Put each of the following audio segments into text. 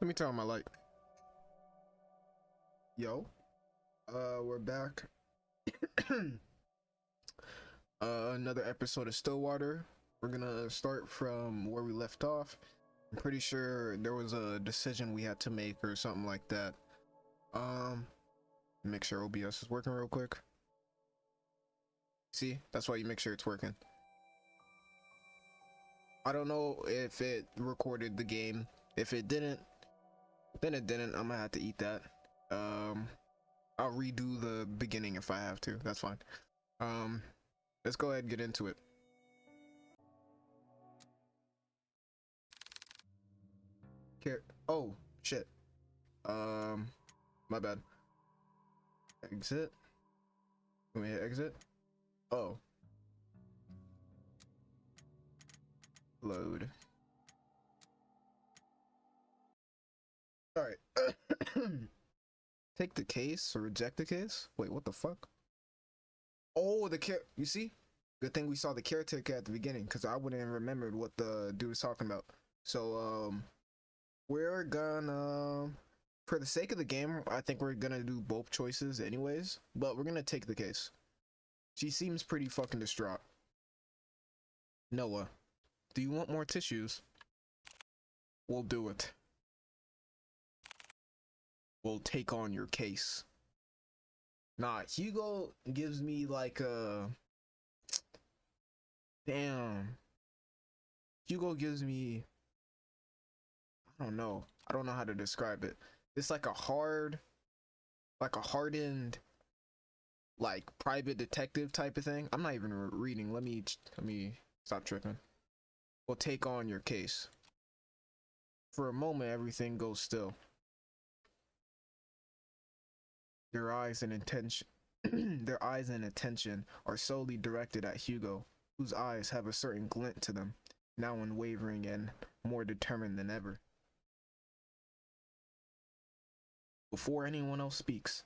Let me turn on my light. Yo, we're back. Another episode of Stillwater. We're gonna start from where we left off. I'm pretty sure there was a decision we had to make or something like that. Make sure OBS is working real quick. See, that's why you make sure it's working. I don't know if it recorded the game. If it didn't, then it didn't. I'm gonna have to eat that. I'll redo the beginning if I have to. That's fine. Let's go ahead and get into it. Oh shit. My bad. Exit. Let me hit exit. Oh. Load. All right. Take the case or reject the case? Wait, what the fuck? Oh, you see? Good thing we saw the caretaker at the beginning, because I wouldn't have remembered what the dude was talking about. So, we're gonna, for the sake of the game, I think we're gonna do both choices anyways, but we're gonna take the case. She seems pretty fucking distraught. Noah, do you want more tissues? We'll do it. We'll take on your case. Nah, Hugo gives me like a... Damn. Hugo gives me... I don't know how to describe it. It's like a hardened, like private detective type of thing. I'm not even reading. Let me stop tripping. We'll take on your case. For a moment, everything goes still. Their eyes and attention are solely directed at Hugo, whose eyes have a certain glint to them, now unwavering and more determined than ever. Before anyone else speaks,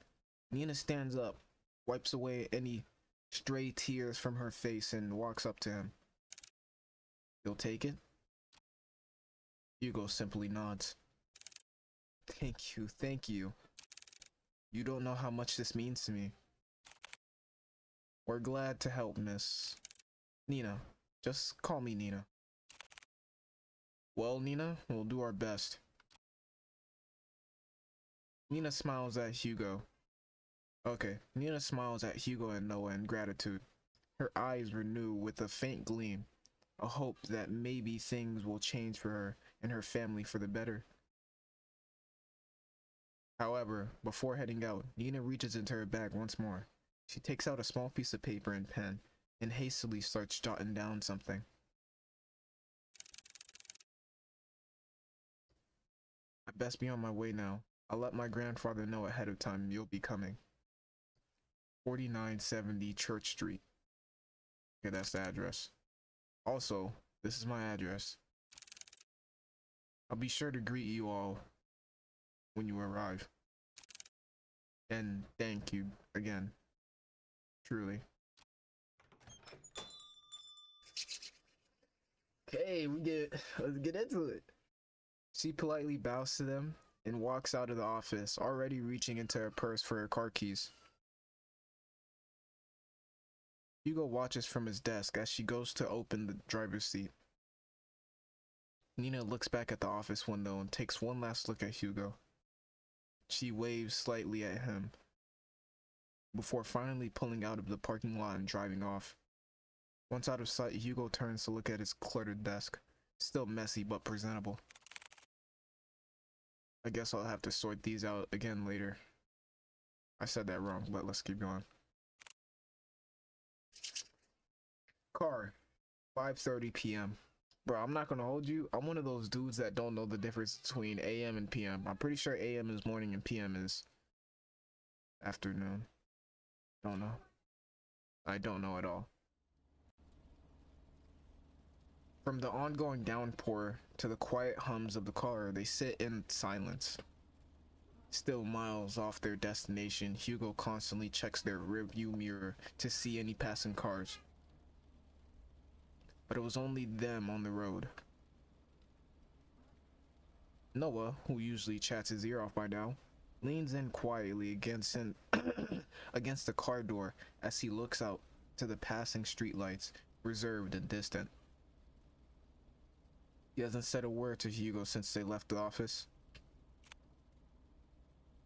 Nina stands up, wipes away any stray tears from her face, and walks up to him. You'll take it? Hugo simply nods. Thank you. You don't know how much this means to me. We're glad to help, Miss Nina. Just call me Nina. Well, Nina, we'll do our best. Nina smiles at Hugo. Nina smiles at Hugo and Noah in gratitude. Her eyes renew with a faint gleam, a hope that maybe things will change for her and her family for the better. However, before heading out, Nina reaches into her bag once more. She takes out a small piece of paper and pen, and hastily starts jotting down something. I best be on my way now. I'll let my grandfather know ahead of time you'll be coming. 4970 Church Street. Okay, that's the address. Also, this is my address. I'll be sure to greet you all when you arrive. And thank you again. Truly. Okay, let's get into it. She politely bows to them and walks out of the office, already reaching into her purse for her car keys. Hugo watches from his desk as she goes to open the driver's seat. Nina looks back at the office window and takes one last look at Hugo. She waves slightly at him before finally pulling out of the parking lot and driving off. Once out of sight, Hugo turns to look at his cluttered desk. Still messy, but presentable. I guess I'll have to sort these out again later. I said that wrong, but let's keep going. Car, 5:30 p.m. Bro, I'm not gonna hold you. I'm one of those dudes that don't know the difference between AM and PM. I'm pretty sure AM is morning and PM is afternoon. Don't know. I don't know at all. From the ongoing downpour to the quiet hums of the car, they sit in silence. Still miles off their destination, Hugo constantly checks their rearview mirror to see any passing cars. But it was only them on the road. Noah, who usually chats his ear off by now, leans in quietly against the car door as he looks out to the passing streetlights, reserved and distant. He hasn't said a word to Hugo since they left the office.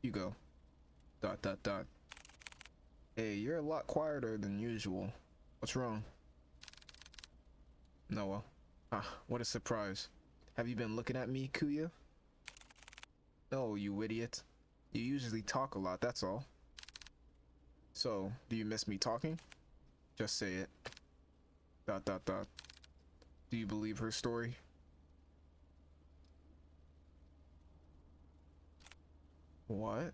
Hugo. ... Hey, you're a lot quieter than usual. What's wrong? Noah. Ah, what a surprise. Have you been looking at me, Kuya? No, you idiot. You usually talk a lot, that's all. So, do you miss me talking? Just say it. ... Do you believe her story? What?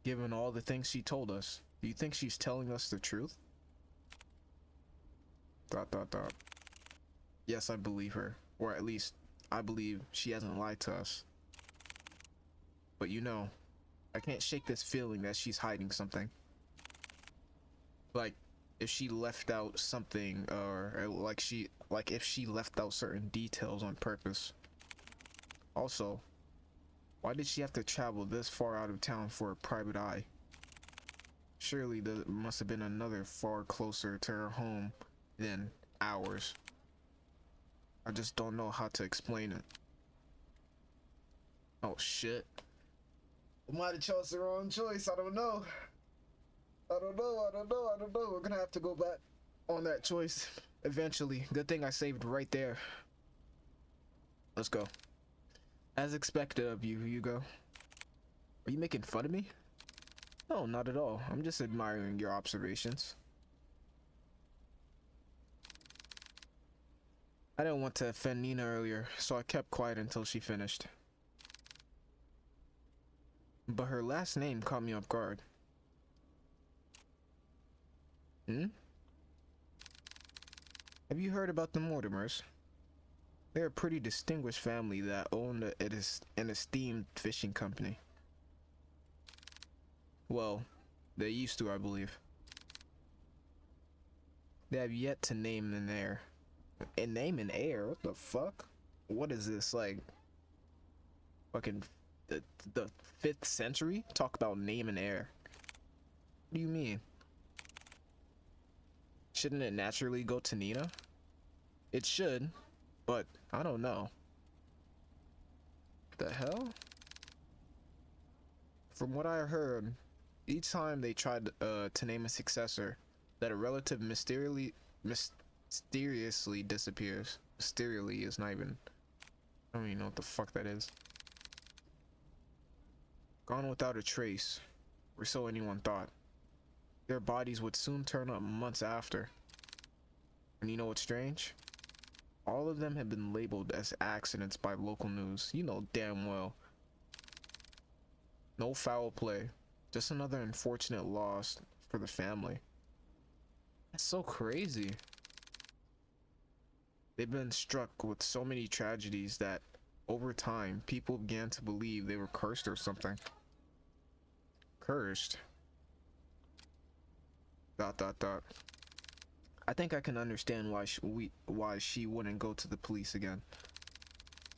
Given all the things she told us, do you think she's telling us the truth? ... Yes, I believe her. Or at least, I believe she hasn't lied to us. But you know, I can't shake this feeling that she's hiding something. Like, if she left out something, or like if she left out certain details on purpose. Also, why did she have to travel this far out of town for a private eye? Surely there must have been another far closer to her home than ours. I just don't know how to explain it. Oh shit. I might have chose the wrong choice, I don't know. I don't know. We're gonna have to go back on that choice eventually. Good thing I saved right there. Let's go. As expected of you, Hugo. Are you making fun of me? No, not at all. I'm just admiring your observations. I didn't want to offend Nina earlier, so I kept quiet until she finished. But her last name caught me off guard. Hmm? Have you heard about the Mortimers? They're a pretty distinguished family that own an esteemed fishing company. Well, they used to, I believe. They have yet to name an heir. And name an heir? What the fuck? What is this, like, fucking the 5th century? Talk about name an heir. What do you mean? Shouldn't it naturally go to Nina? It should, but I don't know. The hell? From what I heard, each time they tried to name a successor, that a relative mysteriously disappears. Mysteriously is not even... I don't even know what the fuck that is. Gone without a trace, or so anyone thought. Their bodies would soon turn up months after. And you know what's strange? All of them have been labeled as accidents by local news. You know damn well. No foul play. Just another unfortunate loss for the family. That's so crazy. They've been struck with so many tragedies that, over time, people began to believe they were cursed or something. Cursed? ... I think I can understand why she wouldn't go to the police again.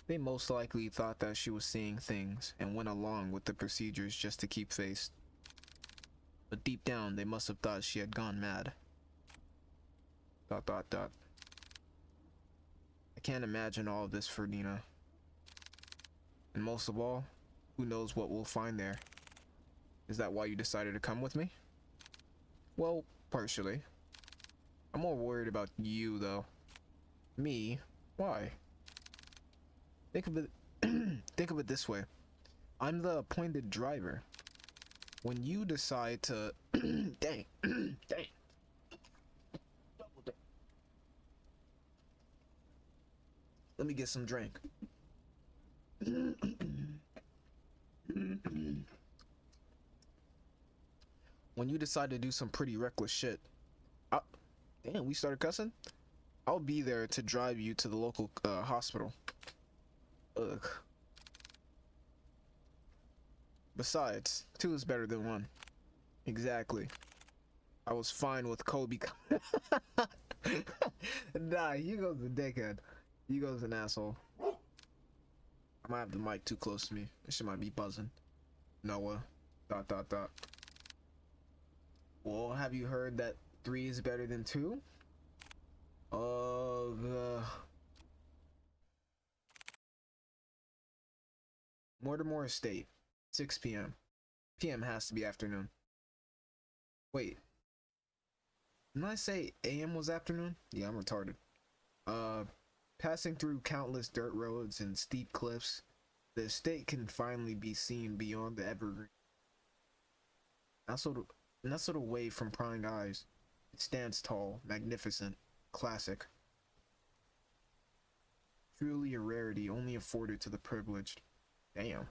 They most likely thought that she was seeing things and went along with the procedures just to keep face. But deep down, they must have thought she had gone mad. ... I can't imagine all of this for Nina. And most of all, who knows what we'll find there. Is that why you decided to come with me? Well, partially. I'm more worried about you, though. Me? Why? Think of it think of it this way. I'm the appointed driver. When you decide to dang. Let me get some drink. When you decide to do some pretty reckless shit, damn, we started cussing? I'll be there to drive you to the local hospital. Ugh. Besides, 2 is better than 1. Exactly. I was fine with Kobe. Nah, Hugo's a dickhead. Hugo's an asshole. I might have the mic too close to me. This shit might be buzzing. Noah. ... Well, have you heard that 3 is better than 2? Mortimer Estate, 6 p.m. PM has to be afternoon. Wait, didn't I say AM was afternoon? Yeah, I'm retarded. Passing through countless dirt roads and steep cliffs, the estate can finally be seen beyond the evergreen. Nestled away from prying eyes, it stands tall, magnificent, classic. Truly a rarity only afforded to the privileged. Damn.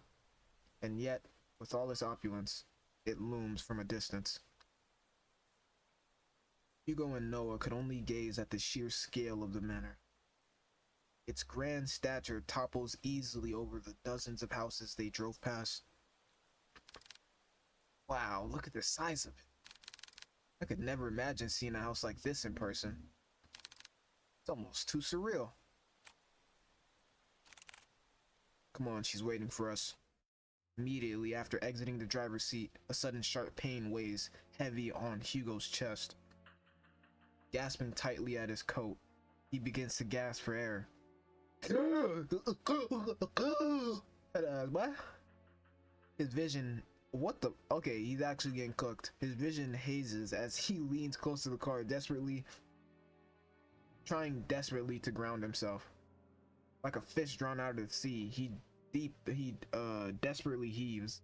And yet, with all its opulence, it looms from a distance. Hugo and Noah could only gaze at the sheer scale of the manor. Its grand stature topples easily over the dozens of houses they drove past. Wow, look at the size of it. I could never imagine seeing a house like this in person. It's almost too surreal. Come on, she's waiting for us. Immediately after exiting the driver's seat, a sudden sharp pain weighs heavy on Hugo's chest. Gasping tightly at his coat, he begins to gasp for air. What? His vision... What the... Okay, he's actually getting cooked. His vision hazes as he leans close to the car, trying desperately to ground himself. Like a fish drawn out of the sea, he desperately heaves.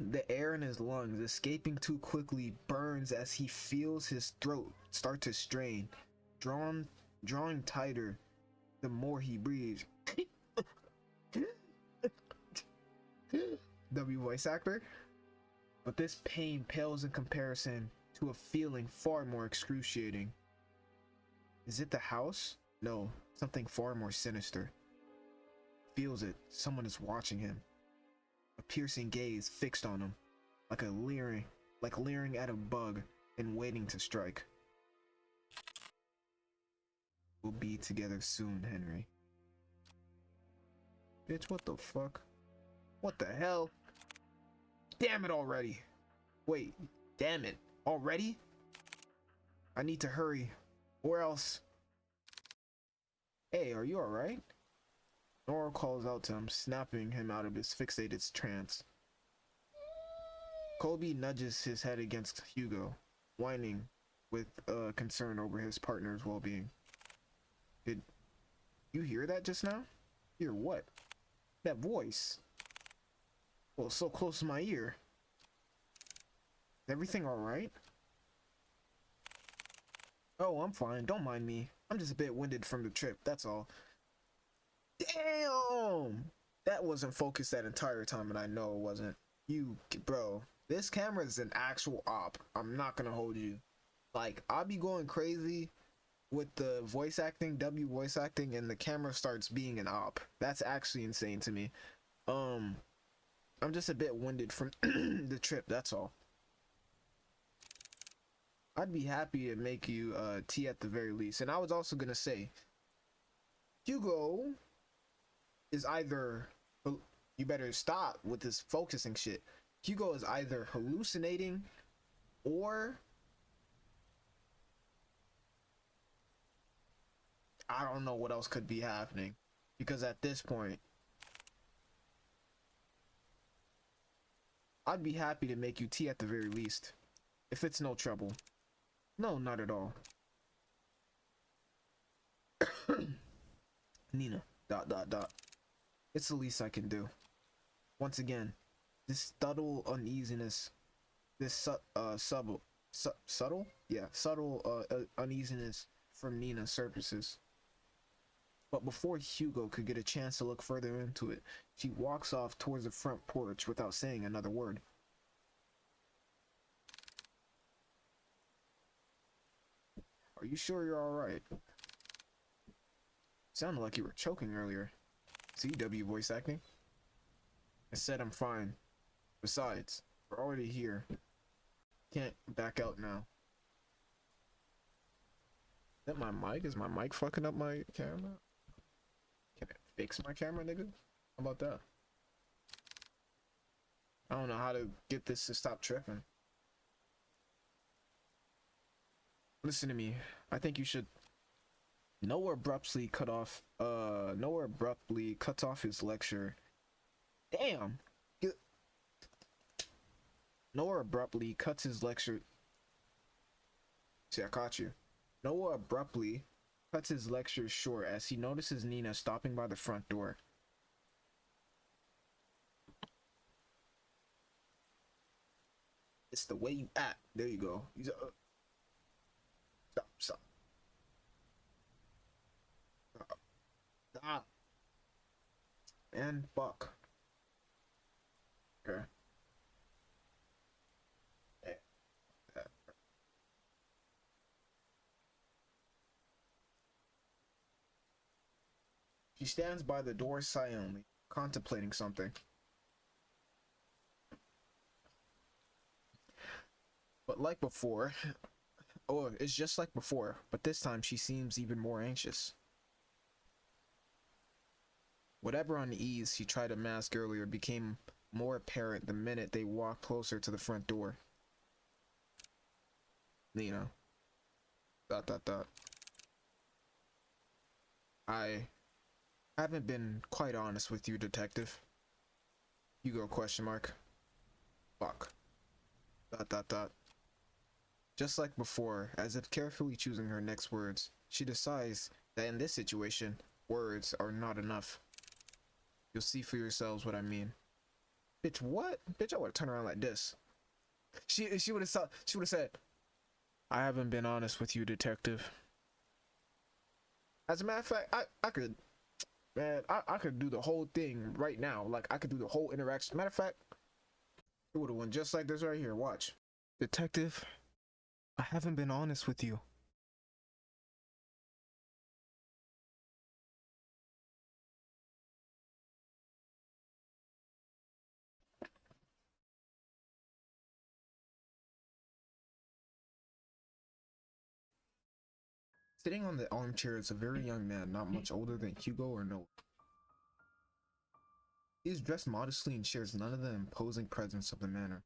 The air in his lungs, escaping too quickly, burns as he feels his throat start to strain, drawing tighter the more he breathes. W voice actor? But this pain pales in comparison to a feeling far more excruciating. Is it the house? No, something far more sinister. Feels it, someone is watching him. A piercing gaze fixed on him, like leering at a bug and waiting to strike. We'll be together soon, Henry. Bitch, what the fuck? What the hell? Damn it already! Wait, damn it, already? I need to hurry, or else... Hey, are you alright? Nora calls out to him, snapping him out of his fixated trance. Colby nudges his head against Hugo, whining with concern over his partner's well-being. Did you hear that just now? Hear what? That voice. Well, so close to my ear. Is everything alright? Oh, I'm fine. Don't mind me. I'm just a bit winded from the trip, that's all. Damn! That wasn't focused that entire time, and I know it wasn't. Bro, this camera is an actual op. I'm not gonna hold you. Like, I'll be going crazy with the voice acting, W voice acting, and the camera starts being an op. That's actually insane to me. I'm just a bit winded from the trip, that's all. I'd be happy to make you tea at the very least. And I was also gonna say, Hugo is either... You better stop with this focusing shit. Hugo is either hallucinating or... I don't know what else could be happening. Because at this point... I'd be happy to make you tea at the very least. If it's no trouble. No, not at all. Nina, ... It's the least I can do. Once again, this subtle uneasiness, subtle uneasiness from Nina surfaces. But before Hugo could get a chance to look further into it, she walks off towards the front porch without saying another word. Are you sure you're alright? Sounded like you were choking earlier. CW voice acting. I said I'm fine. Besides, we're already here. Can't back out now. that my mic? Is my mic fucking up my camera? Can it fix my camera, nigga? How about that? I don't know how to get this to stop tripping. Listen to me. I think you should. Noah abruptly cuts off his lecture. Damn. Noah abruptly cuts his lecture. See, I caught you. Noah abruptly cuts his lecture short as he notices Nina stopping by the front door. It's the way you act. There you go. Stop. Stop. And fuck. Okay. She stands by the door silently, contemplating something. But like before, it's just like before, but this time she seems even more anxious. Whatever unease she tried to mask earlier became more apparent the minute they walked closer to the front door. Nina. ... I haven't been quite honest with you, detective. Hugo question mark. Fuck. ... Just like before, as if carefully choosing her next words, she decides that in this situation, words are not enough. You'll see for yourselves what I mean. Bitch, what? Bitch, I would turn around like this. She would have said, I haven't been honest with you, detective. As a matter of fact, I could, man, I could do the whole thing right now. Like, I could do the whole interaction. Matter of fact, it would have went just like this right here. Watch. Detective, I haven't been honest with you. Sitting on the armchair is a very young man, not much older than Hugo or Noah. He is dressed modestly and shares none of the imposing presence of the manor.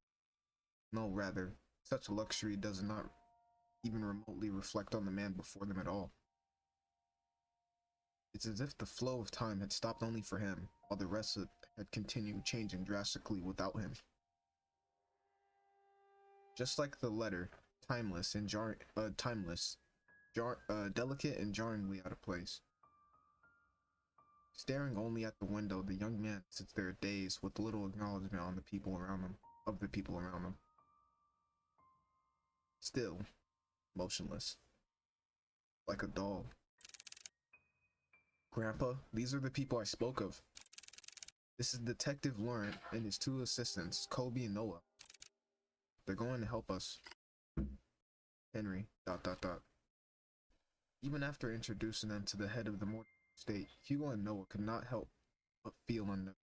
No, rather, such luxury does not even remotely reflect on the man before them at all. It's as if the flow of time had stopped only for him, while the rest had continued changing drastically without him. Just like the letter, timeless, delicate and jarringly out of place. Staring only at the window, the young man sits there dazed with little acknowledgement on the people around him, of the people around him. Still, motionless, like a doll. Grandpa, these are the people I spoke of. This is Detective Laurent and his two assistants, Colby and Noah. They're going to help us. Henry, ... Even after introducing them to the head of the mortuary state, Hugo and Noah could not help but feel unknown.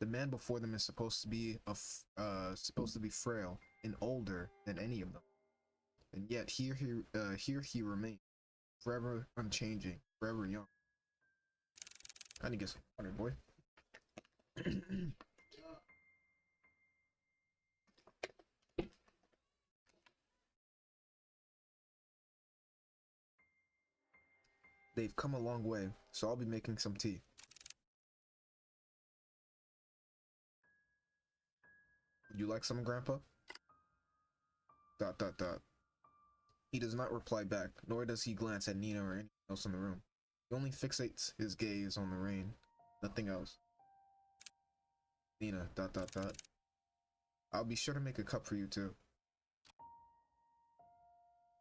The man before them is supposed to be frail and older than any of them, and yet here he remains, forever unchanging, forever young. I need to get some water, boy. They've come a long way, so I'll be making some tea. Would you like some, Grandpa? ... He does not reply back, nor does he glance at Nina or anyone else in the room. He only fixates his gaze on the rain, nothing else. Nina ... I'll be sure to make a cup for you too.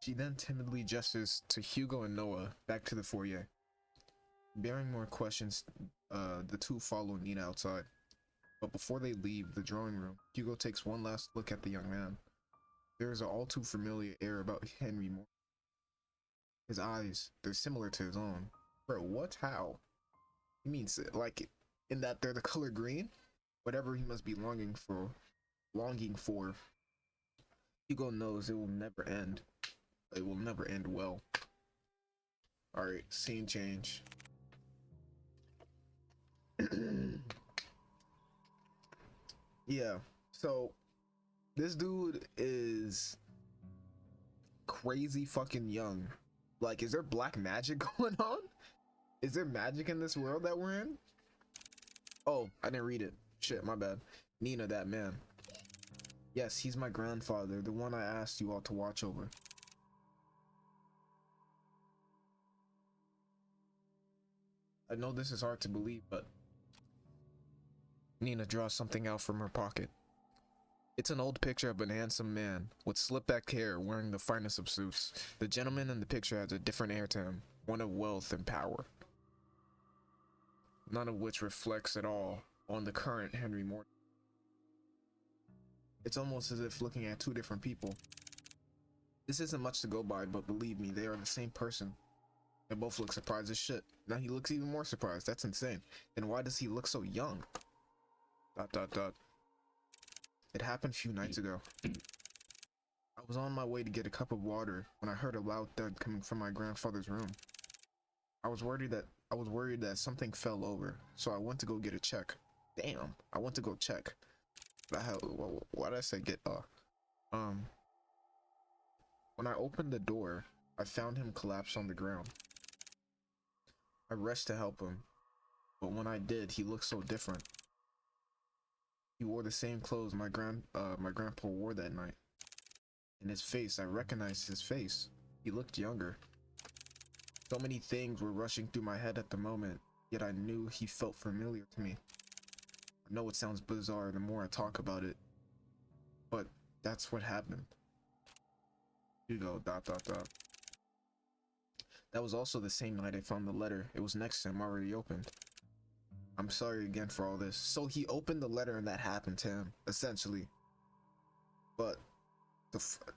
She then timidly gestures to Hugo and Noah back to the foyer. Bearing more questions, the two follow Nina outside. But before they leave the drawing room, Hugo takes one last look at the young man. There is an all too familiar air about Henry Moore. His eyes, they're similar to his own. Bro, what? How? He means, like, in that they're the color green? Whatever he must be longing for, Hugo knows it will never end. It will never end well. Alright, scene change. Yeah, so this dude is crazy fucking young. Like, is there black magic going on? Is there magic in this world that we're in? Oh, I didn't read it. Shit, my bad. Nina, that man. Yes, he's my grandfather, the one I asked you all to watch over. I know this is hard to believe, but Nina draws something out from her pocket. It's an old picture of a handsome man with slick-back hair wearing the finest of suits. The gentleman in the picture has a different air to him, one of wealth and power, none of which reflects at all on the current Henry Morton. It's almost as if looking at two different people. This isn't much to go by, but believe me, they are the same person. They both look surprised as shit. Now he looks even more surprised. That's insane. Then why does he look so young? ... It happened a few nights ago. I was on my way to get a cup of water when I heard a loud thud coming from my grandfather's room. I was worried that something fell over, so I went to go get a check. Damn, I went to go check. Why did I say get when I opened the door, I found him collapsed on the ground. I rushed to help him, but when I did, he looked so different. He wore the same clothes my grandpa wore that night. In his face, I recognized his face. He looked younger. So many things were rushing through my head at the moment, yet I knew he felt familiar to me. I know it sounds bizarre the more I talk about it, but that's what happened. You go, ... That was also the same night I found the letter. It was next to him, already opened. I'm sorry again for all this. So he opened the letter and that happened to him, essentially. But,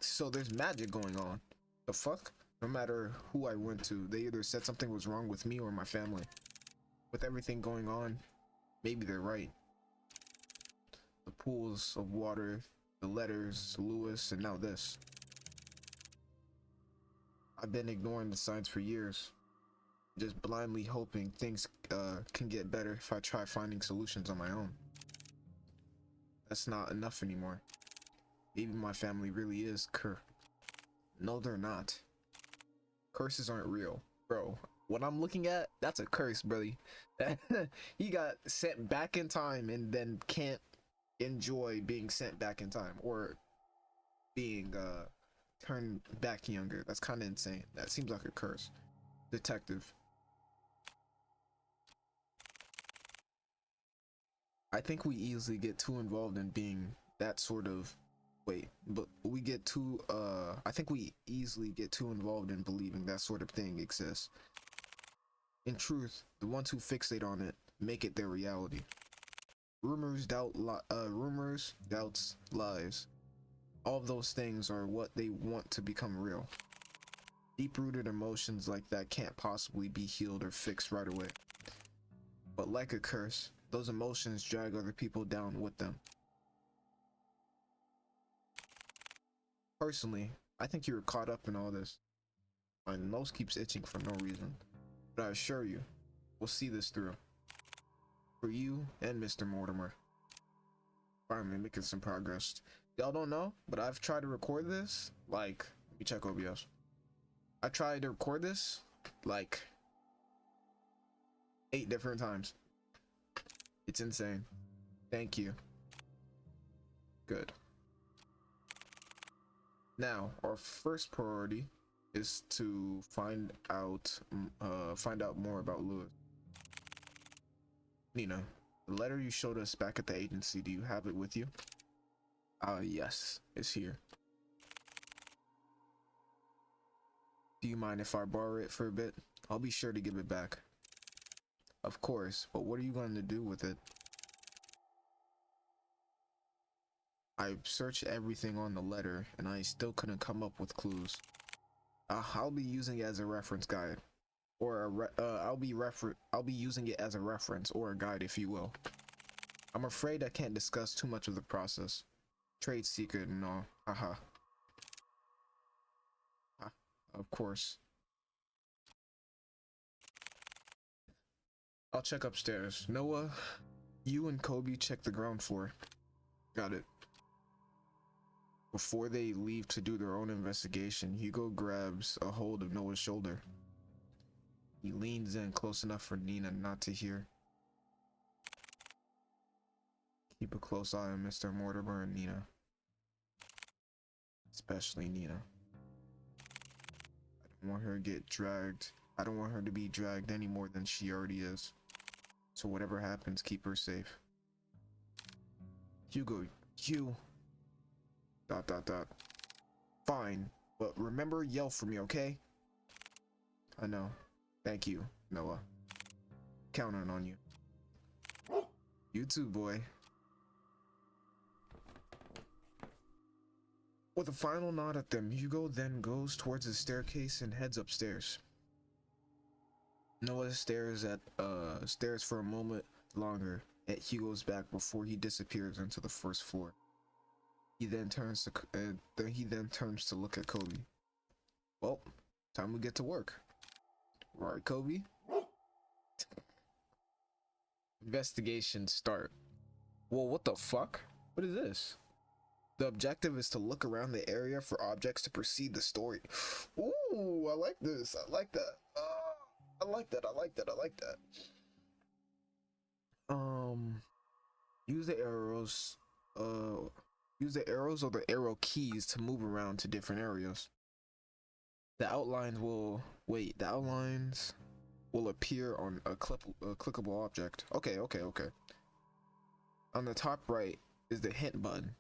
so there's magic going on. The fuck? No matter who I went to, they either said something was wrong with me or my family. With everything going on, maybe they're right. The pools of water, the letters, Lewis, and now this. I've been ignoring the signs for years, just blindly hoping things can get better if I try finding solutions on my own. That's not enough anymore. Maybe my family really is No, they're not. Curses aren't real. Bro, what I'm looking at, that's a curse, buddy. He got sent back in time and then can't enjoy being sent back in time, or being turned back younger. That's kind of insane. That seems like a curse. Detective. I think we easily get too involved in being that sort of... I think we easily get too involved in believing that sort of thing exists. In truth, the ones who fixate on it make it their reality. Rumors, doubts, lies. All of those things are what they want to become real. Deep-rooted emotions like that can't possibly be healed or fixed right away. But like a curse, those emotions drag other people down with them. Personally, I think you were caught up in all this. My nose keeps itching for no reason. But I assure you, we'll see this through. For you and Mr. Mortimer. Finally making some progress. Y'all don't know, but I've tried to record this, like, let me check OBS. I tried to record this, like, 8 different times. It's insane. Thank you. Good. Now, our first priority is to find out more about Lewis. Nina, the letter you showed us back at the agency, do you have it with you? Yes, it's here. Do you mind if I borrow it for a bit? I'll be sure to give it back. Of course, but what are you going to do with it? I searched everything on the letter, and I still couldn't come up with clues. I'll be using it as a reference guide, or I'll be using it as a reference or a guide, if you will. I'm afraid I can't discuss too much of the process. Trade secret and all. Haha. Of course. I'll check upstairs. Noah, you and Kobe check the ground floor. Got it. Before they leave to do their own investigation, Hugo grabs a hold of Noah's shoulder. He leans in close enough for Nina not to hear. Keep a close eye on Mr. Mortimer and Nina. Especially Nina. I don't want her to get dragged. I don't want her to be dragged any more than she already is. So whatever happens, keep her safe. Hugo, you... ... Fine, but remember, yell for me, okay? I know. Thank you, Noah. Counting on you. You too, boy. With a final nod at them, Hugo then goes towards the staircase and heads upstairs. Noah stares for a moment longer at Hugo's back before he disappears into the first floor. He then turns to look at Kobe. Well, time we get to work. Right, Kobe? Investigation start. Whoa, what the fuck? What is this? The objective is to look around the area for objects to proceed the story. Ooh, I like this. I like that. I like that. I like that. I like that. Use the arrows. Use the arrows or the arrow keys to move around to different areas. The outlines will appear on a clickable object. Okay. On the top right is the hint button.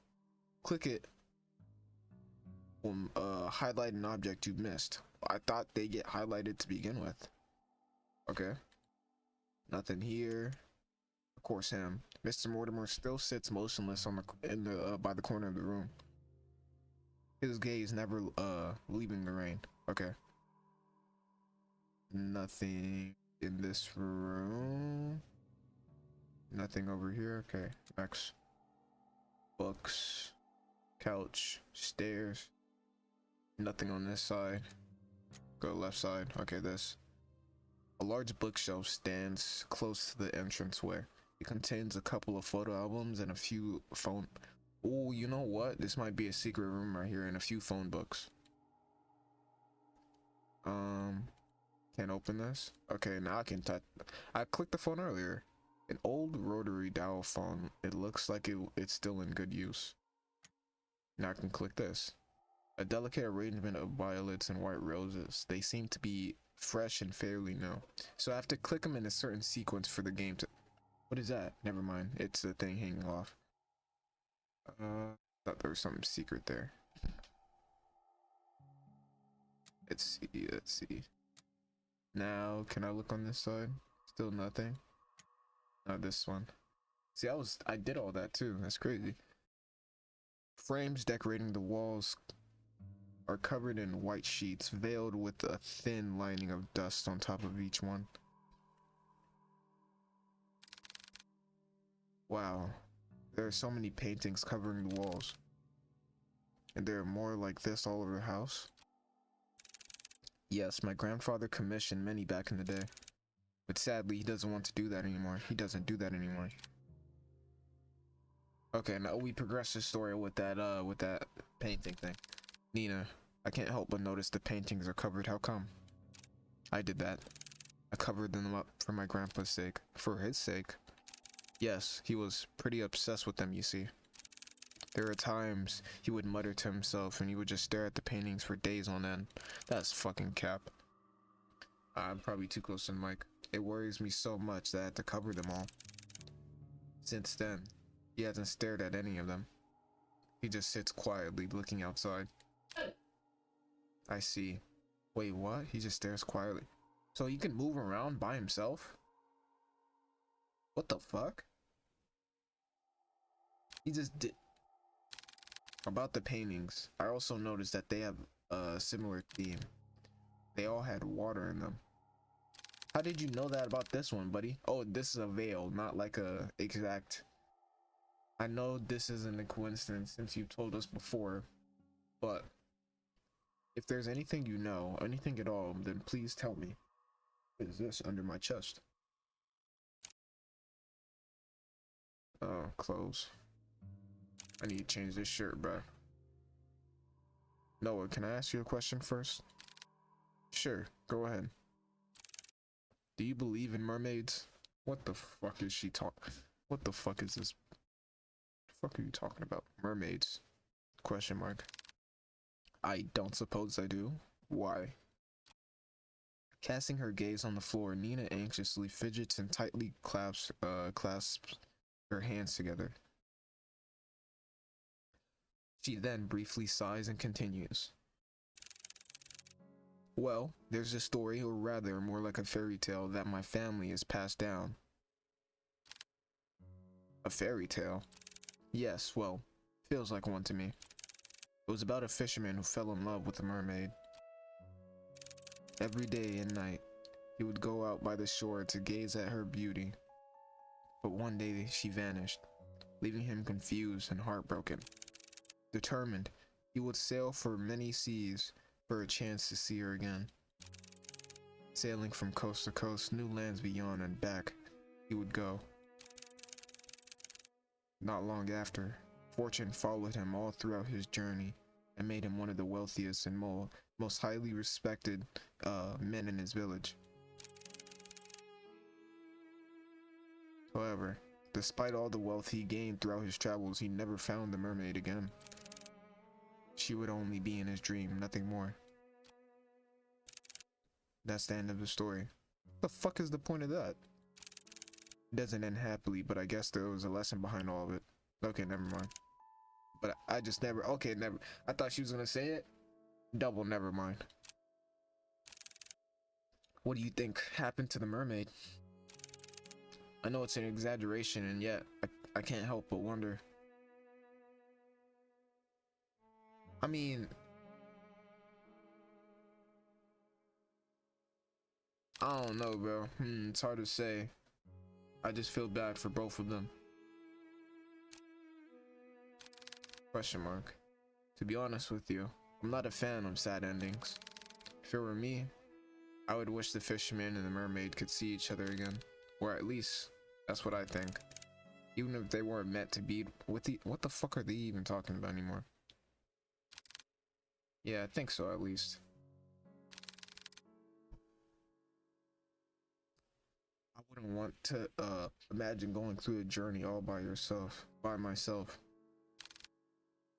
Click it. Highlight an object you missed. I thought they get highlighted to begin with. Okay. Nothing here. Of course, him. Mr. Mortimer still sits motionless by the corner of the room. His gaze never leaving the rain. Okay. Nothing in this room. Nothing over here. Okay. Next. Books. Couch. Stairs. Nothing on this side. Go left side. Okay, this. A large bookshelf stands close to the entranceway. It contains a couple of photo albums and a few phone... Oh, you know what? This might be a secret room right here and a few phone books. Can't open this? Okay, now I can touch... I clicked the phone earlier. An old rotary dial phone. It looks like it's still in good use. Now I can click this. A delicate arrangement of violets and white roses. They seem to be fresh and fairly new. So I have to click them in a certain sequence for the game to... What is that? Never mind. It's the thing hanging off. Thought there was something secret there. Let's see. Now, can I look on this side? Still nothing. Not this one. See, I did all that too. That's crazy. Frames decorating the walls are covered in white sheets, veiled with a thin lining of dust on top of each one. Wow, there are so many paintings covering the walls. And there are more like this all over the house. Yes, my grandfather commissioned many back in the day. But sadly, he doesn't want to do that anymore. He doesn't do that anymore. Okay, now we progress the story with that painting thing. Nina, I can't help but notice the paintings are covered. How come? I did that. I covered them up for my grandpa's sake. For his sake. Yes, he was pretty obsessed with them, you see. There are times he would mutter to himself and he would just stare at the paintings for days on end. That's fucking cap. I'm probably too close to the mic. It worries me so much that I had to cover them all. Since then, he hasn't stared at any of them. He just sits quietly looking outside. I see. Wait, what? He just stares quietly. So he can move around by himself? What the fuck? He just did. About the paintings, I also noticed that they have a similar theme. They all had water in them. How did you know that about this one, buddy? Oh, this is a veil, not like a exact... I know this isn't a coincidence since you've told us before, but If there's anything you know, anything at all, then please tell me. What is this under my chest? Oh, clothes. I need to change this shirt, bro. Noah, can I ask you a question first? Sure, go ahead. Do you believe in mermaids? What the fuck is she talking? What the fuck is this? What the fuck are you talking about? Mermaids? Question mark. I don't suppose I do. Why? Casting her gaze on the floor, Nina anxiously fidgets and tightly clasps her hands together. She then briefly sighs and continues. Well, there's a story, or rather, more like a fairy tale, that my family has passed down. A fairy tale? Yes, well, feels like one to me. It was about a fisherman who fell in love with a mermaid. Every day and night, he would go out by the shore to gaze at her beauty. But one day she vanished, leaving him confused and heartbroken. Determined, he would sail for many seas for a chance to see her again. Sailing from coast to coast, new lands beyond and back, he would go. Not long after, fortune followed him all throughout his journey and made him one of the wealthiest and most highly respected men in his village. However, despite all the wealth he gained throughout his travels, he never found the mermaid again. She would only be in his dream, nothing more. That's the end of the story. The fuck is the point of that? It doesn't end happily, but I guess there was a lesson behind all of it. Okay, never mind. But I just never, okay, never. I thought she was gonna say it. Double never mind. What do you think happened to the mermaid? I know it's an exaggeration, and yet I can't help but wonder. I mean, I don't know, bro. It's hard to say. I just feel bad for both of them. Question mark. To be honest with you, I'm not a fan of sad endings. If it were me, I would wish the fisherman and the mermaid could see each other again. Or at least, that's what I think. Even if they weren't meant to be with what the fuck are they even talking about anymore? Yeah, I think so, at least. I wouldn't want to imagine going through a journey all by myself.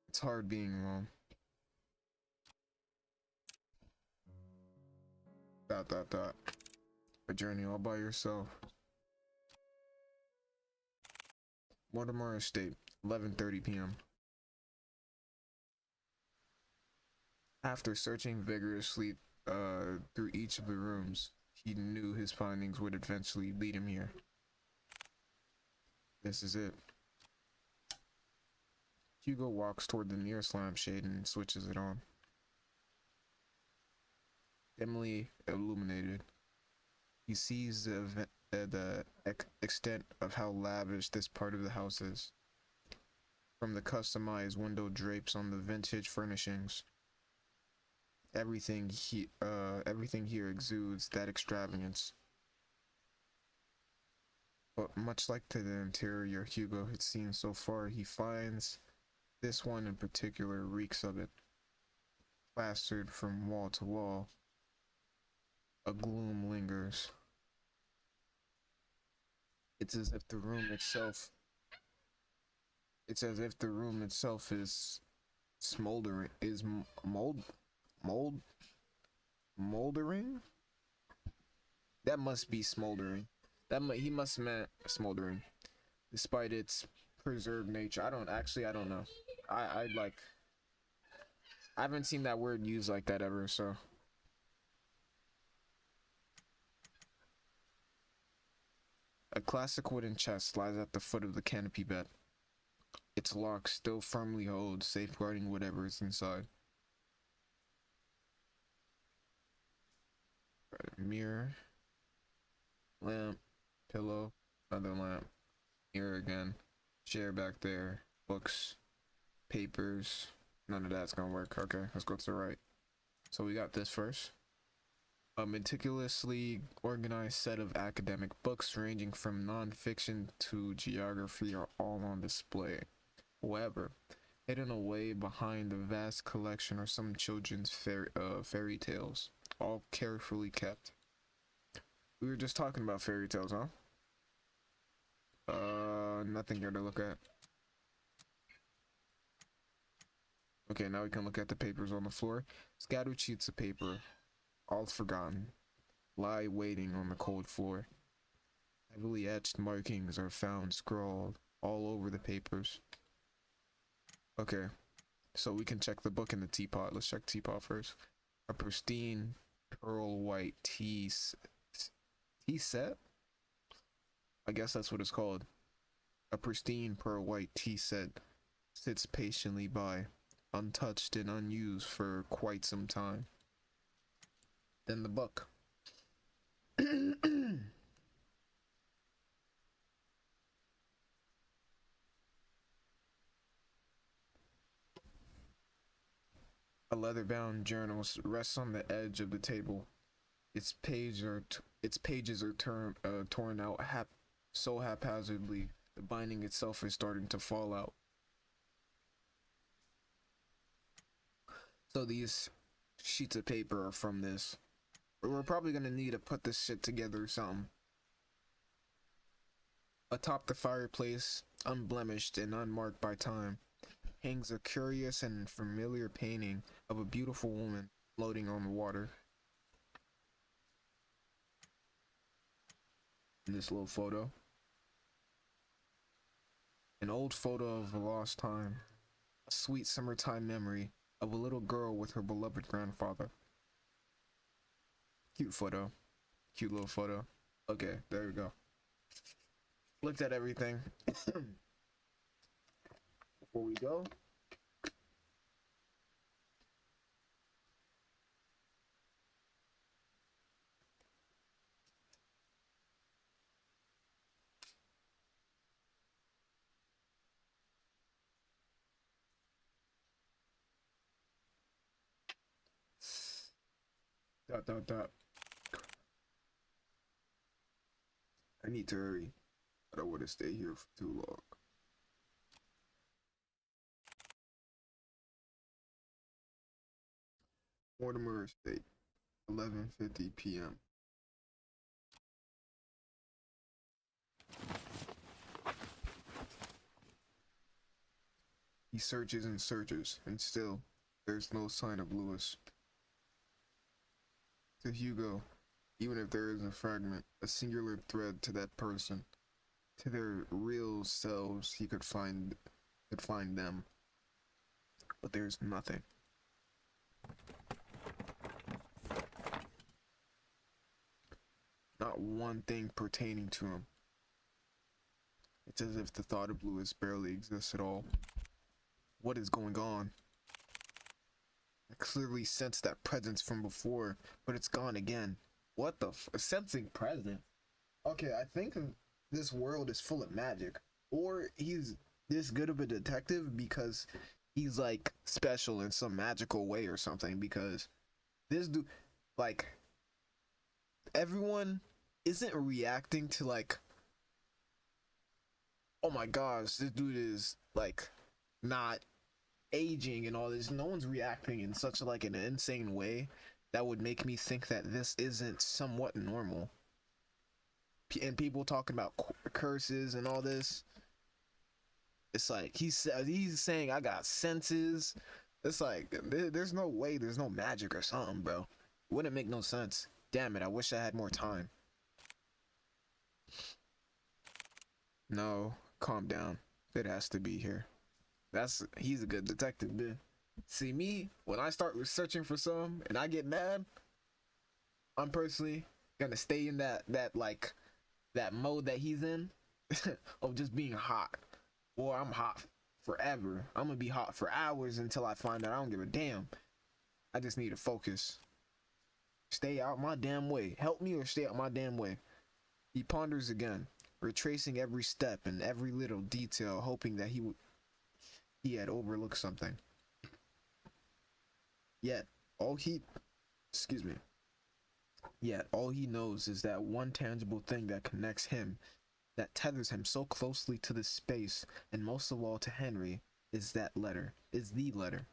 It's hard being alone. Dot. A journey all by yourself. Mortimer Estate, 11:30 p.m. After searching vigorously through each of the rooms, he knew his findings would eventually lead him here. This is it. Hugo walks toward the nearest lampshade and switches it on. Dimly illuminated, he sees the extent of how lavish this part of the house is. From the customized window drapes on the vintage furnishings, everything here exudes that extravagance. But much like to the interior Hugo had seen so far, he finds this one in particular reeks of it. Plastered from wall to wall, a gloom lingers. It's as if the room itself is smoldering, is moldering? That must be smoldering. He must have meant smoldering. Despite its preserved nature. I don't know. I haven't seen that word used like that ever, so. A classic wooden chest lies at the foot of the canopy bed. Its lock still firmly holds, safeguarding whatever is inside. Mirror, lamp, pillow, another lamp, mirror again, chair back there, books, papers. None of that's gonna work. Okay, let's go to the right. So we got this first. A meticulously organized set of academic books ranging from non-fiction to geography are all on display. However, hidden away behind the vast collection are some children's fairy tales, all carefully kept. We were just talking about fairy tales, huh? Nothing here to look at. Okay, now we can look at the papers on the floor. Scattered sheets of paper, all forgotten, lie waiting on the cold floor. Heavily etched markings are found scrawled all over the papers. Okay, so we can check the book in the teapot. Let's check teapot first. A pristine pearl white tea set? I guess that's what it's called. A pristine pearl white tea set sits patiently by, untouched and unused for quite some time. Then the book. A leather-bound journal rests on the edge of the table. Its pages are torn out so haphazardly, the binding itself is starting to fall out. So these sheets of paper are from this. We're probably gonna need to put this shit together or something. Atop the fireplace, unblemished and unmarked by time, hangs a curious and familiar painting of a beautiful woman floating on the water. In this little photo. An old photo of a lost time. A sweet summertime memory of a little girl with her beloved grandfather. Cute photo. Cute little photo. Okay, there we go. Looked at everything. Before we go, dot. I need to hurry. I don't want to stay here for too long. Mortimer Estate, 11:50 p.m. He searches and searches, and still, there's no sign of Lewis. To Hugo, even if there is a fragment, a singular thread to that person, to their real selves, he could find them. But there's nothing. Not one thing pertaining to him. It's as if the thought of Lewis barely exists at all. What is going on? I clearly sense that presence from before, but it's gone again. What the sensing presence? Okay, I think this world is full of magic. Or he's this good of a detective because he's like special in some magical way or something, because this dude, like, everyone isn't reacting to like, oh my gosh, this dude is like not aging and all this. No one's reacting in such like an insane way that would make me think that this isn't somewhat normal. And people talking about curses and all this, it's like he's saying I got senses. It's like there's no way, there's no magic or something, bro. It wouldn't make no sense. Damn it, I wish I had more time. No, calm down. It has to be here. He's a good detective, dude. See me, when I start researching for something and I get mad, I'm personally gonna stay in that mode that he's in of just being hot. Or I'm hot forever. I'm gonna be hot for hours until I find out. I don't give a damn. I just need to focus. Stay out my damn way. Help me or stay out my damn way. He ponders again, retracing every step and every little detail, hoping that he had overlooked something. Yet, all he Excuse me. Yet all he knows is that one tangible thing that connects him, that tethers him so closely to this space, and most of all to Henry, is that letter, is the letter.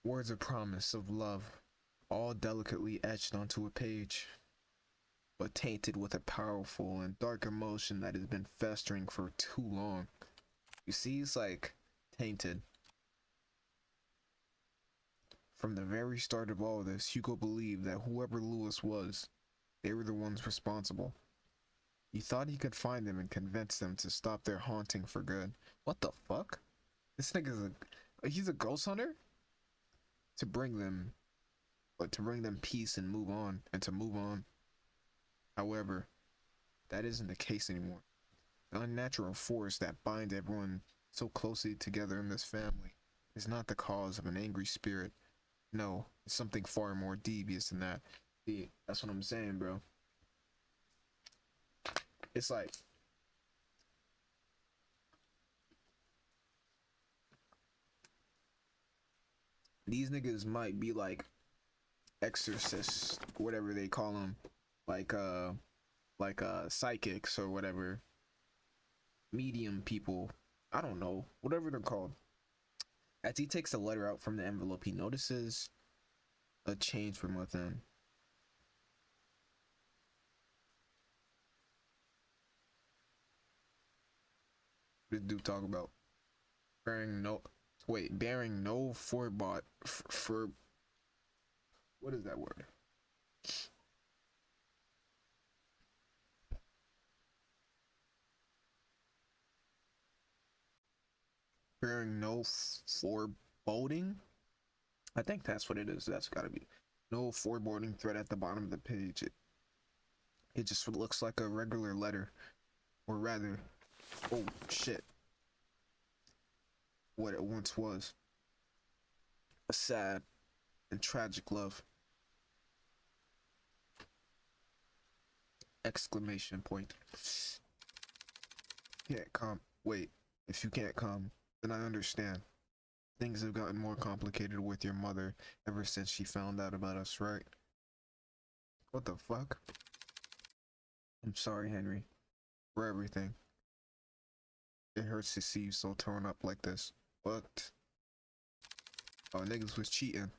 Words of promise, of love, all delicately etched onto a page, but tainted with a powerful and dark emotion that has been festering for too long. You see, it's like tainted. From the very start of all this, Hugo believed that whoever Lewis was, they were the ones responsible. He thought he could find them and convince them to stop their haunting for good. What the fuck? This nigga's he's a ghost hunter? To bring them, peace and move on, and to move on. However, that isn't the case anymore. The unnatural force that binds everyone so closely together in this family is not the cause of an angry spirit. No, it's something far more devious than that. See, that's what I'm saying, bro. It's like these niggas might be like exorcists, whatever they call them, like psychics or whatever, medium people. I don't know, whatever they're called. As he takes the letter out from the envelope, he notices a change from within. What did dude talk about? Bearing no forebought for what is that word? Bearing no foreboding? I think that's what it is. That's gotta be. No foreboding thread at the bottom of the page. It just looks like a regular letter. Or rather, oh shit. What it once was. A sad and tragic love. Exclamation point. Can't come. Wait, if you can't come, then I understand. Things have gotten more complicated with your mother ever since she found out about us, right? What the fuck? I'm sorry, Henry, for everything. It hurts to see you so torn up like this, but niggas was cheating.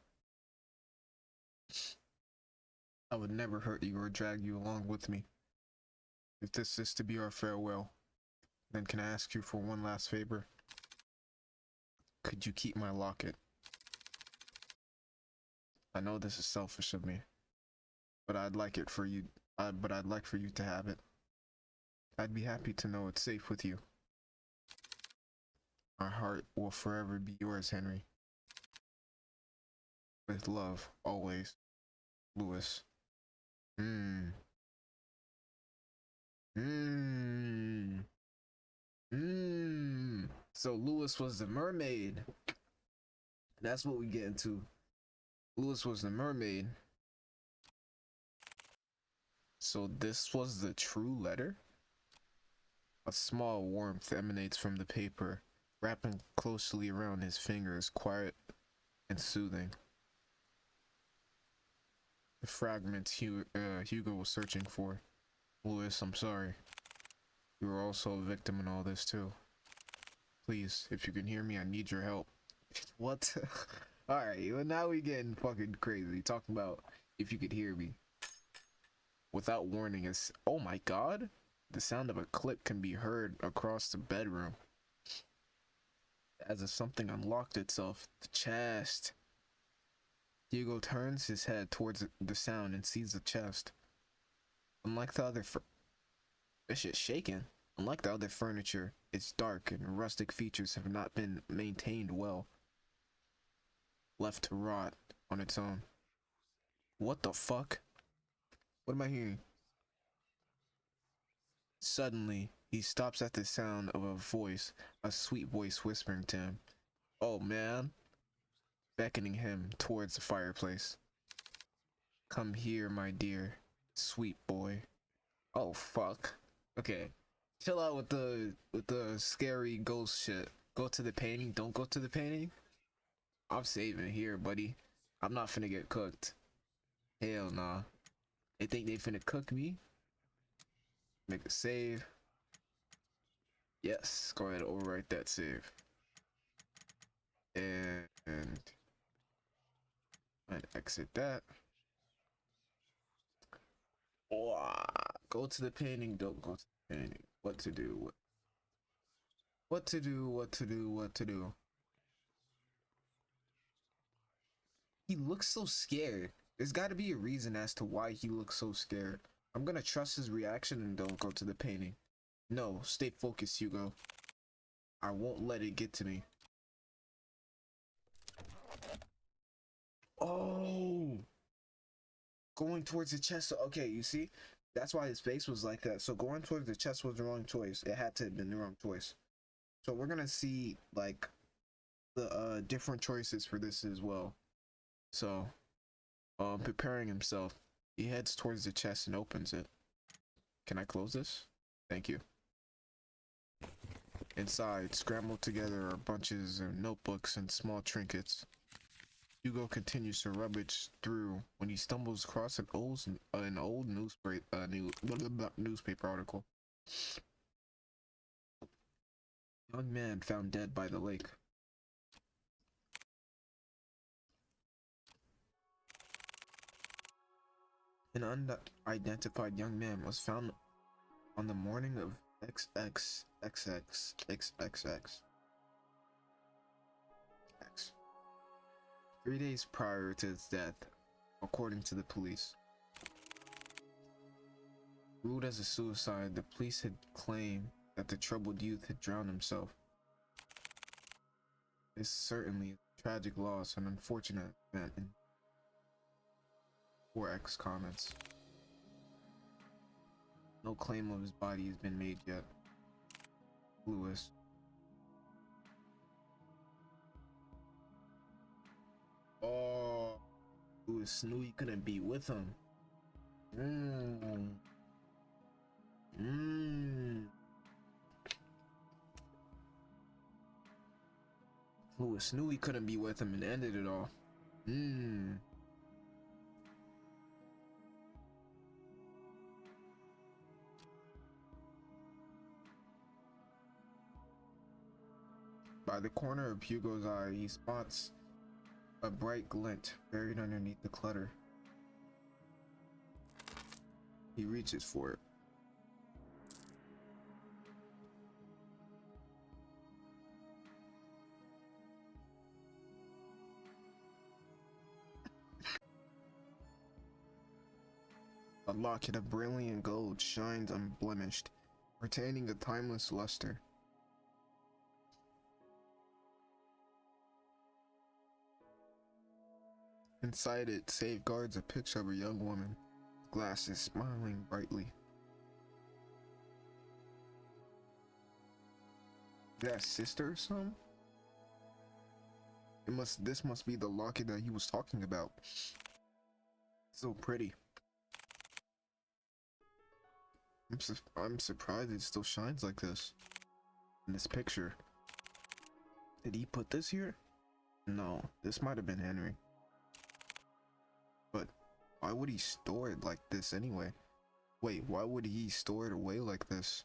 I would never hurt you or drag you along with me. If this is to be our farewell, then can I ask you for one last favor? Could you keep my locket? I know this is selfish of me, but I'd like it for you. But I'd like for you to have it. I'd be happy to know it's safe with you. My heart will forever be yours, Henry. With love, always, Lewis. So Lewis was the mermaid. That's what we get into. Lewis was the mermaid. So this was the true letter? A small warmth emanates from the paper, wrapping closely around his fingers, quiet and soothing. The fragments Hugo was searching for. Lewis, I'm sorry. You were also a victim in all this too. Please, if you can hear me, I need your help. What? Alright, well now we getting fucking crazy. Talking about if you could hear me. Without warning us. Oh my god! The sound of a click can be heard across the bedroom. As if something unlocked itself. The chest. Hugo turns his head towards the sound and sees the chest. Unlike the other this shit's shaking. Unlike the other furniture, it's dark and rustic features have not been maintained well. Left to rot on its own. What the fuck? What am I hearing? Suddenly, he stops at the sound of a voice, a sweet voice whispering to him. Oh man, beckoning him towards the fireplace. Come here, my dear, sweet boy. Oh fuck. Okay. Chill out with the scary ghost shit. Go to the painting, don't go to the painting. I'm saving here, buddy. I'm not finna get cooked. Hell nah. They think they finna cook me? Make a save. Yes, go ahead and overwrite that save. And exit that. Go to the painting, don't go to the painting. What to do? What to do? What to do? What to do? He looks so scared. There's got to be a reason as to why he looks so scared. I'm gonna trust his reaction and don't go to the painting. No, stay focused, Hugo. I won't let it get to me. Oh! Going towards the chest. Okay, you see? That's why his face was like that. So going towards the chest was the wrong choice. It had to have been the wrong choice. So we're gonna see like the different choices for this as well. So preparing himself, he heads towards the chest and opens it. Can I close this? Thank you. Inside, scrambled together are bunches of notebooks and small trinkets. Hugo continues to rummage through when he stumbles across an old newspaper article. Young man found dead by the lake. An unidentified young man was found on the morning of XXXXXXX. 3 days prior to his death, according to the police. Ruled as a suicide, the police had claimed that the troubled youth had drowned himself. This certainly is a tragic loss and unfortunate event in 4X comments. No claim of his body has been made yet. Lewis. Oh, Lewis knew he couldn't be with him. Lewis knew he couldn't be with him and ended it all. By the corner of Hugo's eye, he spots a bright glint buried underneath the clutter. He reaches for it. A locket of brilliant gold shines unblemished, retaining a timeless luster. Inside it safeguards a picture of a young woman, glasses smiling brightly. Is that sister or something? This must be the locket that he was talking about. So pretty. I'm surprised it still shines like this. In this picture. Did he put this here? No, this might have been Henry. But why would he store it like this anyway? Wait, why would he store it away like this?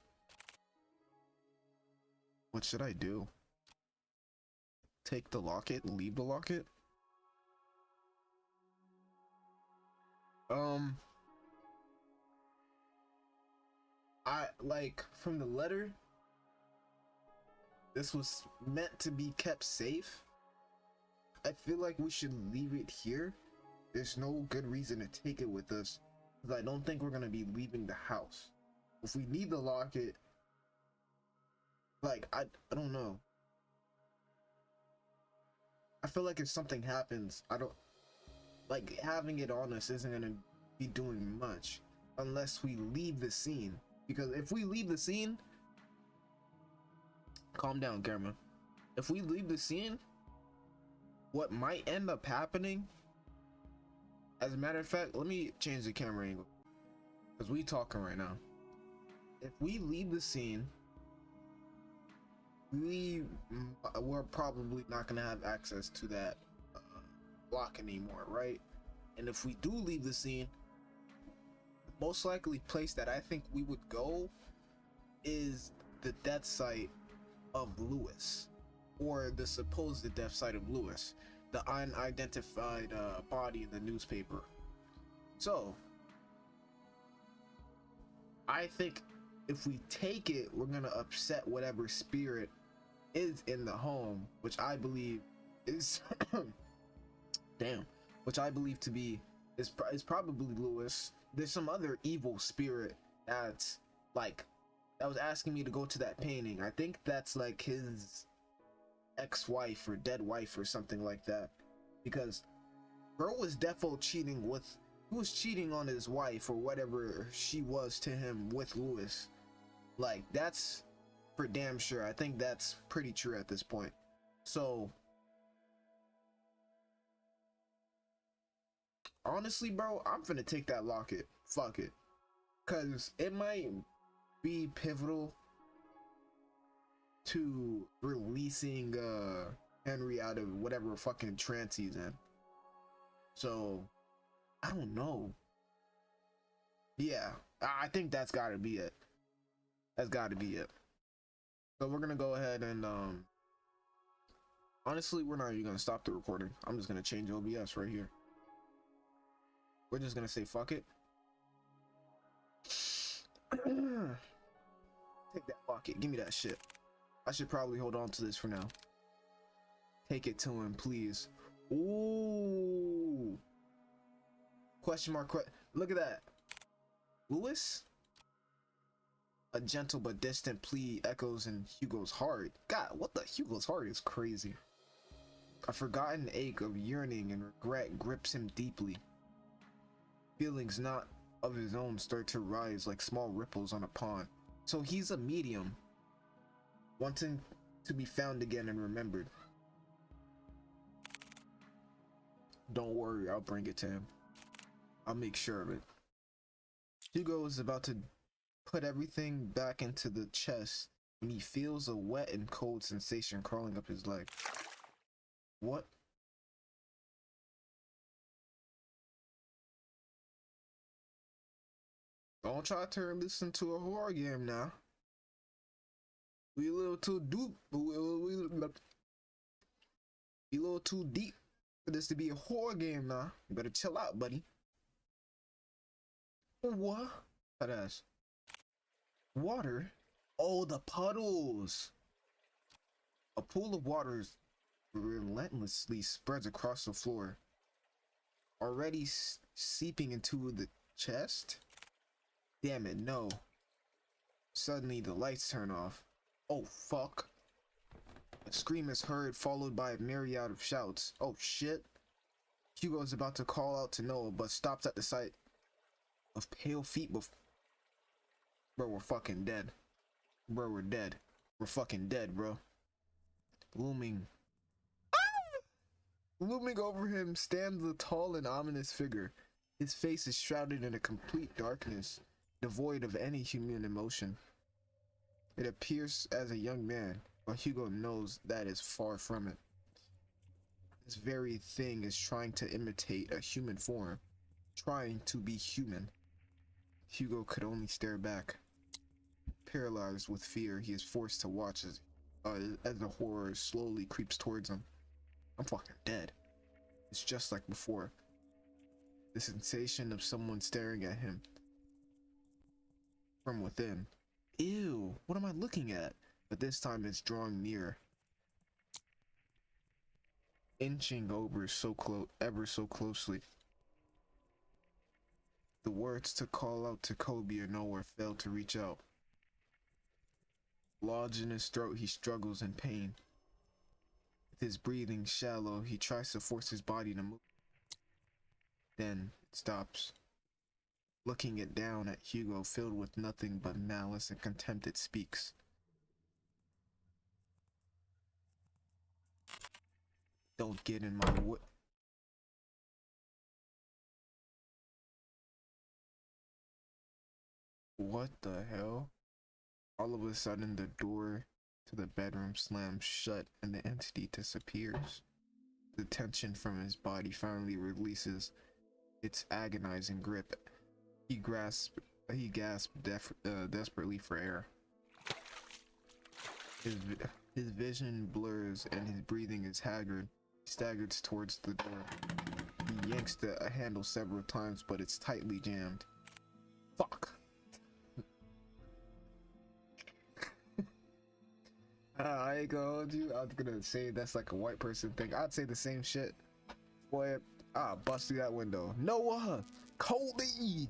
What should I do? Take the locket? Leave the locket? I like from the letter, this was meant to be kept safe. I feel like we should leave it here. There's no good reason to take it with us, because I don't think we're gonna be leaving the house. If we need the locket, like I don't know. I feel like if something happens, I don't like having it on us isn't gonna be doing much unless we leave the scene. Because if we leave the scene, calm down, camera. If we leave the scene, what might end up happening, as a matter of fact, let me change the camera angle, because we talking right now. If we leave the scene, we're probably not gonna have access to that block anymore, right? And if we do leave the scene, the most likely place that I think we would go is the death site of Lewis, or the supposed death site of Lewis, the unidentified body in the newspaper. So I think if we take it, we're gonna upset whatever spirit is in the home, which I believe is damn, which I believe to be is probably Lewis. There's some other evil spirit that's like that was asking me to go to that painting. I think that's like his ex-wife or dead wife or something like that, because bro was defo cheating with, he was cheating on his wife or whatever she was to him with Lewis. Like, that's for damn sure. I think that's pretty true at this point. So honestly, bro, I'm finna take that locket. Fuck it. Cause it might be pivotal to releasing Henry out of whatever fucking trance he's in. So I don't know. Yeah, I think that's gotta be it. That's gotta be it. So we're gonna go ahead and honestly, we're not even gonna stop the recording. I'm just gonna change OBS right here. We're just gonna say fuck it. Take that bucket. Give me that shit. I should probably hold on to this for now. Take it to him, please. Ooh. Question mark. Look at that. Lewis? A gentle but distant plea echoes in Hugo's heart. God, what the? Hugo's heart is crazy. A forgotten ache of yearning and regret grips him deeply. Feelings not of his own start to rise like small ripples on a pond. So he's a medium, wanting to be found again and remembered. Don't worry, I'll bring it to him. I'll make sure of it. Hugo is about to put everything back into the chest when he feels a wet and cold sensation crawling up his leg. What? Don't try to turn this into a horror game now. We a little too deep. We a little too deep for this to be a horror game now. You better chill out, buddy. What? That ass. Water? Oh, the puddles. A pool of water relentlessly spreads across the floor, already seeping into the chest. Damn it, no. Suddenly the lights turn off. Oh fuck. A scream is heard, followed by a myriad of shouts. Oh shit. Hugo is about to call out to Noah, but stops at the sight of pale feet bro, we're fucking dead. Bro, we're dead. We're fucking dead, bro. Looming over him stands a tall and ominous figure. His face is shrouded in a complete darkness, devoid of any human emotion. It appears as a young man, but Hugo knows that is far from it. This very thing is trying to imitate a human form, trying to be human. Hugo could only stare back. Paralyzed with fear, he is forced to watch as the horror slowly creeps towards him. I'm fucking dead. It's just like before. The sensation of someone staring at him from within. Ew, what am I looking at? But this time it's drawing near. Inching over ever so closely. The words to call out to Kobe or nowhere fail to reach out. Lodged in his throat, he struggles in pain. With his breathing shallow, he tries to force his body to move. Then it stops. Looking it down at Hugo, filled with nothing but malice and contempt, it speaks. Don't get in my way. What the hell? All of a sudden, the door to the bedroom slams shut and the entity disappears. The tension from his body finally releases its agonizing grip. He gasped desperately for air. His vision blurs and his breathing is haggard. He staggers towards the door. He yanks the handle several times, but it's tightly jammed. Fuck. I ain't gonna hold you. I was gonna say that's like a white person thing. I'd say the same shit. Boy, bust through that window. Noah! Colby!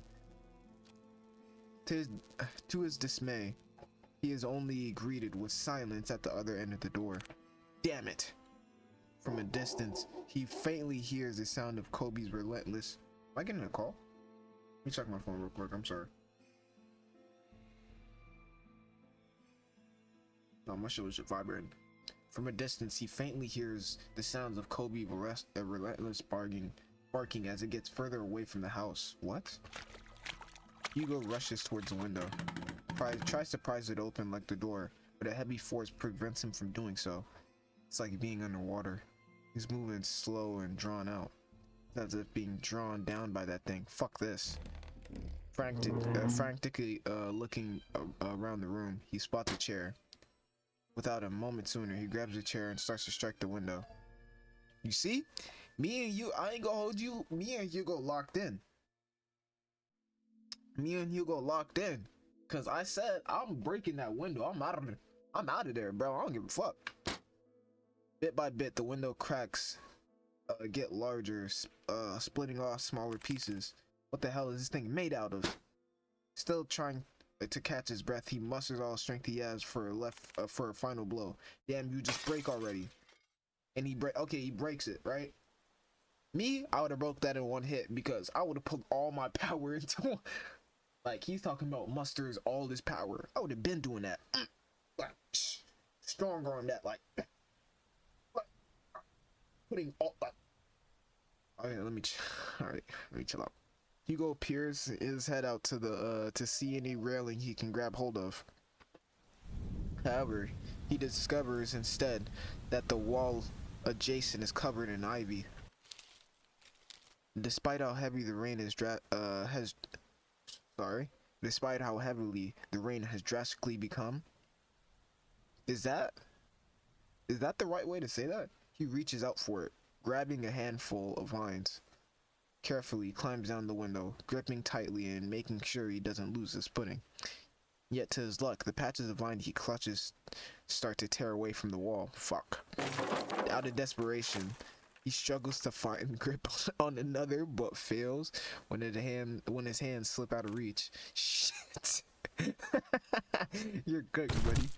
To his dismay, he is only greeted with silence at the other end of the door. Damn it! From a distance, he faintly hears the sound of Kobe's relentless... Am I getting a call? Let me check my phone real quick, I'm sorry. No, my shit was just vibrating. From a distance, he faintly hears the sounds of Kobe relentless barking as it gets further away from the house. What? Hugo rushes towards the window. Tries to prise it open like the door, but a heavy force prevents him from doing so. It's like being underwater. He's moving slow and drawn out. It's as if being drawn down by that thing. Fuck this. Frantically looking around the room, he spots a chair. Without a moment sooner, he grabs a chair and starts to strike the window. You see? Me and you, I ain't gonna hold you. Me and Hugo locked in. Cause I said I'm breaking that window. I'm out of there, bro. I don't give a fuck. Bit by bit, the window cracks get larger, splitting off smaller pieces. What the hell is this thing made out of? Still trying to catch his breath, he musters all strength he has for a final blow. Damn, you just break already. And he breaks it, right? Me, I would have broke that in one hit because I would have put all my power into one. Like, he's talking about musters all this power. I would have been doing that. Like, stronger on that, like putting all that. Okay, let me chill out. Hugo peers his head out to see any railing he can grab hold of. However, he discovers instead that the wall adjacent is covered in ivy. Despite how heavily the rain has drastically become. Is that the right way to say that? He reaches out for it, grabbing a handful of vines. Carefully climbs down the window, gripping tightly and making sure he doesn't lose his footing. Yet to his luck, the patches of vine he clutches start to tear away from the wall. Fuck. Out of desperation, he struggles to find grip on another, but fails when his hands slip out of reach. Shit. You're good, buddy.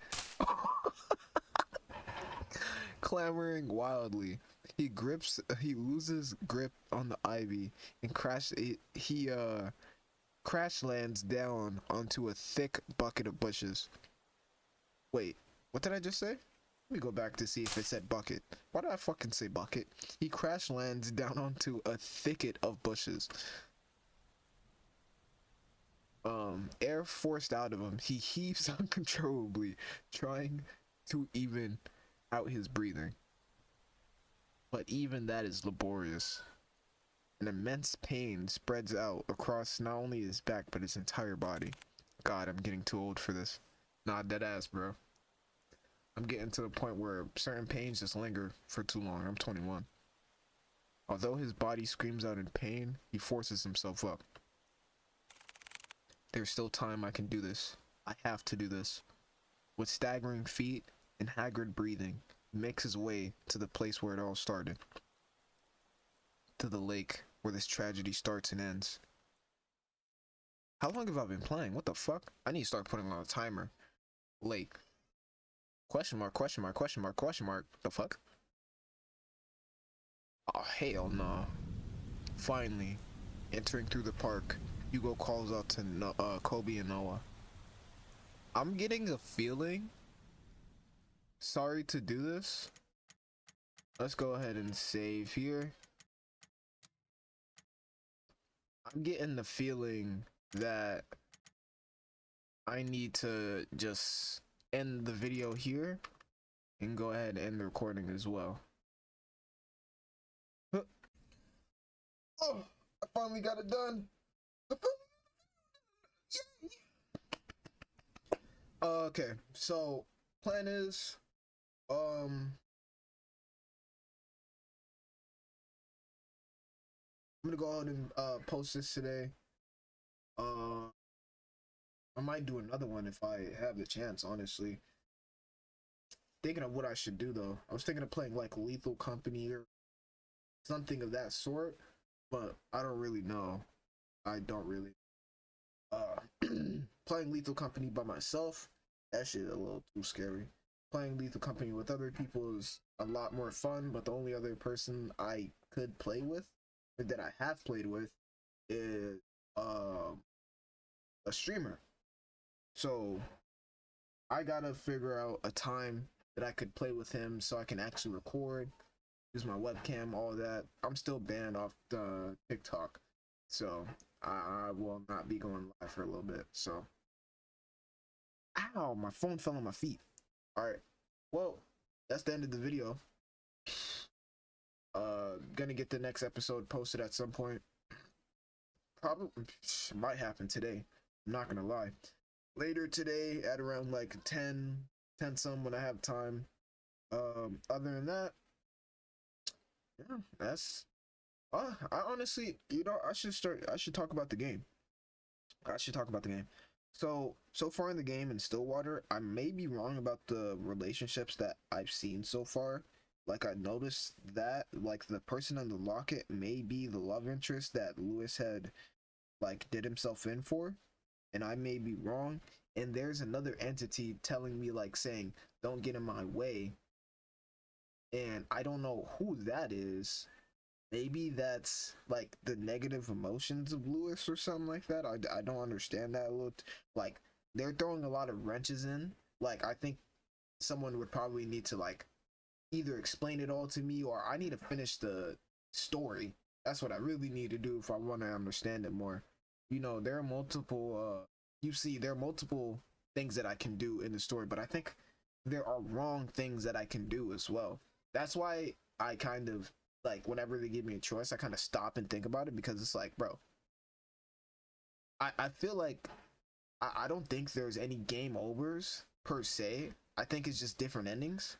Clamoring wildly, he loses grip on the ivy and crash lands down onto a thick bucket of bushes. Wait, what did I just say? Let me go back to see if it said bucket. Why did I fucking say bucket? He crash lands down onto a thicket of bushes. Air forced out of him, he heaves uncontrollably, trying to even out his breathing. But even that is laborious. An immense pain spreads out across not only his back but his entire body. God, I'm getting too old for this. Nah, dead ass, bro. I'm getting to the point where certain pains just linger for too long. I'm 21. Although his body screams out in pain, he forces himself up. There's still time. I can do this. I have to do this. With staggering feet and haggard breathing, he makes his way to the place where it all started. To the lake where this tragedy starts and ends. How long have I been playing? What the fuck? I need to start putting on a timer. Lake. Question mark, question mark, question mark, question mark. The fuck? Oh, hell no. Finally, entering through the park, Hugo calls out to Kobe and Noah. I'm getting a feeling. Sorry to do this. Let's go ahead and save here. I'm getting the feeling that I need to just end the video here and go ahead and end the recording as well. Oh, I finally got it done. Okay, so plan is, um, I'm gonna go ahead and post this today. Uh, I might do another one if I have the chance. Honestly, thinking of what I should do though. I was thinking of playing like Lethal Company or something of that sort, but I don't really know. I don't really. Playing Lethal Company by myself, that shit a little too scary. Playing Lethal Company with other people is a lot more fun, but the only other person I could play with, or that I have played with, is a streamer. So I gotta figure out a time that I could play with him so I can actually record, use my webcam, all that. I'm still banned off the TikTok, so I will not be going live for a little bit. So, ow, my phone fell on my feet. All right, well, that's the end of the video. Gonna get the next episode posted at some point. Probably might happen today. I'm not gonna lie. Later today at around like 10 some when I have time. Other than that, yeah, that's I honestly, I should talk about the game. I should talk about the game. So far in the game in Stillwater, I may be wrong about the relationships that I've seen so far. Like I noticed that like the person in the locket may be the love interest that Lewis had like did himself in for, and I may be wrong. And there's another entity telling me like saying, "Don't get in my way," and I don't know who that is. Maybe that's like the negative emotions of Lewis or something like that. I don't understand that a little. Like they're throwing a lot of wrenches in. Like I think someone would probably need to like either explain it all to me or I need to finish the story. That's what I really need to do if I want to understand it more. You know, there are multiple you see there are multiple things that I can do in the story, but I think there are wrong things that I can do as well. That's why I kind of like whenever they give me a choice, I kind of stop and think about it because it's like, bro, I feel like I don't think there's any game overs per se. I think it's just different endings.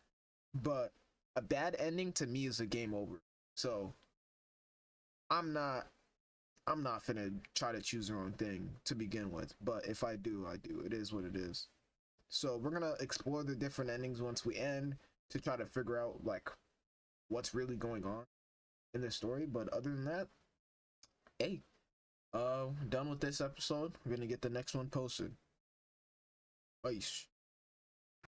But a bad ending to me is a game over. So I'm not I'm not finna try to choose the wrong thing to begin with. But if I do, I do. It is what it is. So we're gonna explore the different endings once we end to try to figure out like what's really going on in the story. But other than that, hey, done with this episode. We're gonna get the next one posted. Bye.